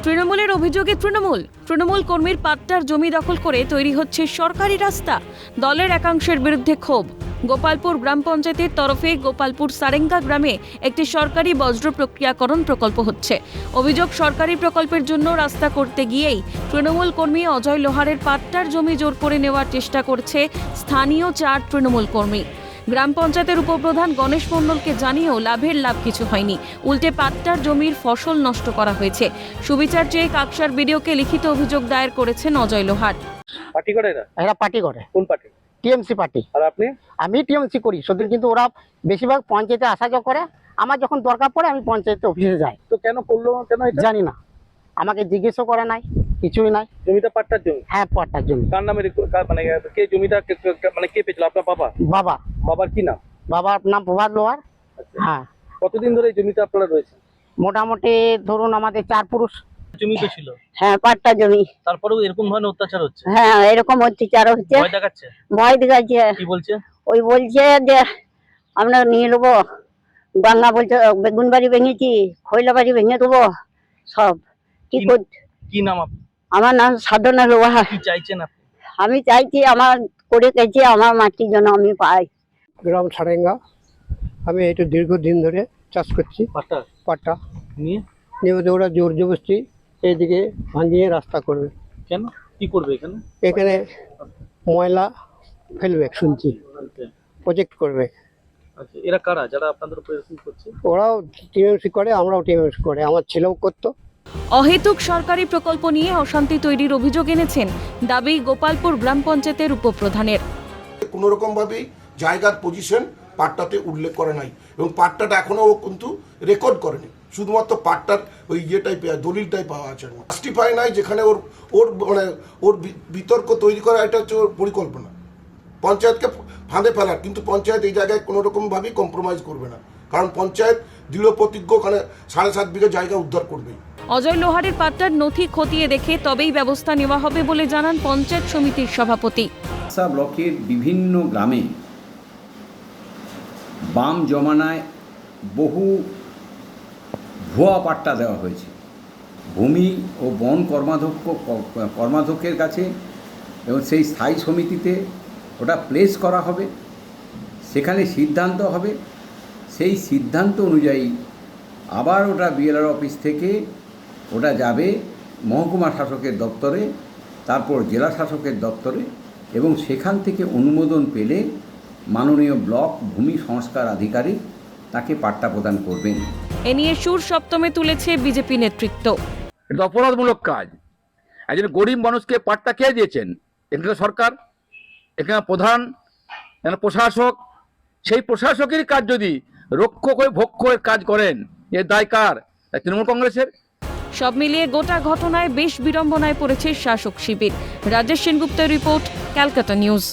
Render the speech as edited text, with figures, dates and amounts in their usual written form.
তৃণমূলের অভিযোগে তৃণমূল কর্মীর পাট্টার জমি দখল করে তৈরি হচ্ছে সরকারি রাস্তা। দলের একাংশের বিরুদ্ধে ক্ষোভ। গোপালপুর গ্রাম পঞ্চায়েতের তরফে গোপালপুর সারেঙ্গা গ্রামে একটি সরকারি বজ্র প্রক্রিয়াকরণ প্রকল্প হচ্ছে। অভিযোগ, সরকারি প্রকল্পের জন্য রাস্তা করতে গিয়েই তৃণমূল কর্মী অজয় লোহারের পাট্টার জমি জোর করে নেওয়ার চেষ্টা করছে স্থানীয় 4 তৃণমূল কর্মী। গ্রাম পঞ্চায়েতের উপপ্রধান গণেশ মণ্ডলকে জানিয়েও লাভ কিছু হয়নি। উল্টে পাট্টার জমির ফসল নষ্ট করা হয়েছে। সুবিচার চেয়ে কাকসার বিডিওকে লিখিত অভিযোগ দায়ের করেছেন অজয় লোহার। পার্টি করে এরা পার্টি করে। কোন পার্টি? TMC party. আর আপনি? আমি টিএমসি করি শুধু, কিন্তু ওরা বেশিরভাগ পঞ্চায়েতে আসা যাওয়া করে। আমার যখন দরকার পড়ে আমি পঞ্চায়েত অফিসে যাই। তো কেন করলো কেন এটা জানি না, আমাকে জিজ্ঞেসও করে নাই, কিছুই নাই। জমিটা পাট্টার জমি? হ্যাঁ, পাট্টার জমি। কার নামে মানে কে জমিটা মানে কে পেয়েছিল? আপনার বাবা? বাবা। বাবার কি নাম? বাবার নাম প্রভাত লোহার। হ্যাঁ। কতদিন ধরে এই জমিটা আপনারা রয়েছে? মোটামুটি ধরুন আমাদের 4 পুরুষ। জমি তো ছিল? হ্যাঁ, পাট্টা জমি। তারপরেও এরকম ধরনের অত্যাচার হচ্ছে? হ্যাঁ, এরকম অত্যাচার হচ্ছে। ভয় দেখাচ্ছে? ভয় দেখাচ্ছে। কি বলছে? ওই বলছে যে আমরা নিয়ে নেবো, গঙ্গা বলছে বেগুন বাড়ি ভেঙেছি, খৈলা বাড়ি ভেঙে দেবো সব। কি কি নাম আপনার? আমার নাম সাধনা লোহা। কি চাইছেন আপনি? আমি চাইছি আমার করে গেছি, আমার মাটির জন্য আমি পাই। গ্রাম সারেঙ্গা, আমি একটু দীর্ঘদিন ধরে চাষ করছি পাট্টা নিয়ে। ওরা জোর জবরদস্তি এইদিকে ভাঙিয়ে রাস্তা করবে। কেন? কি করবে এখানে? এখানে ময়লা ফেলবে শুনছি, প্রজেক্ট করবে। আচ্ছা, এরা কারা যারা আপনাদের উপর এরকম করছে? ওরাও টিএমসি করে, আমরাও টিএমসি করে, আমার ছেলেও করতো। অহেতুক সরকারি প্রকল্প নিয়ে অশান্তি তৈরির অভিযোগ এনেছেন। দাবি গোপালপুর গ্রাম পঞ্চায়েতের উপপ্রধানের। কোনো রকম ভাবেই জায়গার পজিশন পাট্টাতে উল্লেখ করা নাই, এবং পাট্টাটা এখনো ও কিন্তু রেকর্ড করেনি। শুধুমাত্র পাট্টার ওই ইয়েটাই দলিলটাই পাওয়া আছে, জাস্টিফাই নাই। যেখানে ওর মানে ওর বিতর্ক তৈরি করা, এটা হচ্ছে ওর পরিকল্পনা, পঞ্চায়েতকে ফাঁদে ফেলার। কিন্তু পঞ্চায়েত এই জায়গায় কোনো রকম ভাবেই কম্প্রোমাইজ করবে না, কারণ পঞ্চায়েত দৃঢ় প্রতিজ্ঞ, ওখানে 7.5 বিঘা জায়গা উদ্ধার করবে। অজয় লোহারের পাট্টার নথি খতিয়ে দেখে তবেই ব্যবস্থা নেওয়া হবে বলে জানান পঞ্চায়েত সমিতির সভাপতি। ব্লকের বিভিন্ন গ্রামে বাম জমানায় বহু ভুয়া পাট্টা দেওয়া হয়েছে ভূমি ও বন কর্মাধ্যক্ষের কাছে, এবং সেই স্থায়ী সমিতিতে ওটা প্লেস করা হবে। সেখানে সিদ্ধান্ত হবে, সেই সিদ্ধান্ত অনুযায়ী আবার ওটা বিএলআর অফিস থেকে ওটা যাবে মহকুমা শাসকের দপ্তরে, তারপর জেলা শাসকের দপ্তরে, এবং সেখান থেকে অনুমোদন পেলে মাননীয় ব্লক ভূমি সংস্কার আধিকারিক তাকে পাট্টা প্রদান করবেন। এ নিয়ে সুর সপ্তমে তুলেছে বিজেপি নেতৃত্ব। এটা অপরাধমূলক কাজ। একজন গরিব মানুষকে পাট্টা কে দিয়েছেন? এখানে সরকার, এখানে প্রধান, এখানে প্রশাসক। সেই প্রশাসকেরই কাজ যদি রক্ষক হয়ে ভক্ষকের কাজ করেন, এর দায় কার? তৃণমূল কংগ্রেসের। সব মিলিয়ে গোটা ঘটনায় বেশ বিড়ম্বনায় পড়েছে শাসক শিবির। রাজেশ সেনগুপ্তের রিপোর্ট, ক্যালকাটা নিউজ।